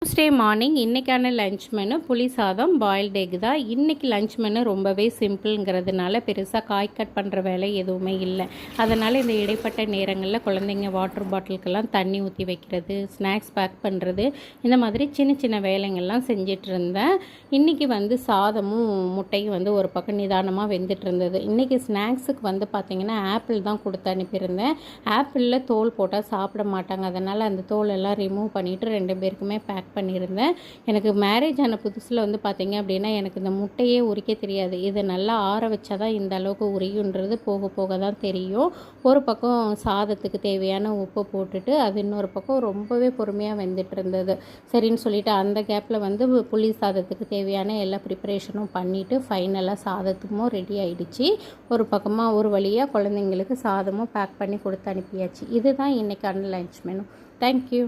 Tuesday morning இன்றைக்கான lunch menu புளி சாதம் பாயில்டு எக் தான். இன்றைக்கி லஞ்ச் மெனு ரொம்பவே சிம்பிள்ங்கிறதுனால பெருசாக காய் கட் பண்ணுற வேலை எதுவுமே இல்லை. அதனால் இந்த இடைப்பட்ட நேரங்களில் குழந்தைங்க வாட்டர் பாட்டிலுக்கெல்லாம் தண்ணி ஊற்றி வைக்கிறது, ஸ்நாக்ஸ் பேக் பண்ணுறது, இந்த மாதிரி சின்ன சின்ன வேலைங்கள்லாம் செஞ்சிட்டு இருந்தேன். இன்றைக்கி சாதமும் முட்டையும் ஒரு பக்கம் நிதானமாக வெந்துட்டு இருந்தது. இன்றைக்கி ஸ்நாக்ஸுக்கு பார்த்திங்கன்னா ஆப்பிள் தான் கொடுத்து அனுப்பியிருந்தேன். ஆப்பிளில் தோல் போட்டால் சாப்பிட மாட்டாங்க. அதனால் அந்த தோலெல்லாம் ரிமூவ் பண்ணிவிட்டு 2 பேருக்குமே பேக் பண்ணியிருந்தேன். எனக்கு மேரேஜ் ஆன புதுசில் பார்த்திங்க அப்படின்னா எனக்கு இந்த முட்டையே உரிக்க தெரியாது. இதை நல்லா ஆற வச்சா தான் இந்த அளவுக்கு உரியுன்றது போக போக தான் தெரியும். ஒரு பக்கம் சாதத்துக்கு தேவையான உப்பு போட்டுட்டு அது இன்னொரு பக்கம் ரொம்பவே பொறுமையாக வெந்துட்டு இருந்தது. சரின்னு சொல்லிவிட்டு அந்த கேப்பில் புளி சாதத்துக்கு தேவையான எல்லா ப்ரிப்பரேஷனும் பண்ணிவிட்டு ஃபைனலாக சாதத்துக்கும் ரெடி ஆகிடுச்சு. ஒரு பக்கமாக ஒரு வழியாக குழந்தைங்களுக்கு சாதமும் பேக் பண்ணி கொடுத்து அனுப்பியாச்சு. இதுதான் இன்றைக்கான லஞ்ச் மெனு. தேங்க்யூ.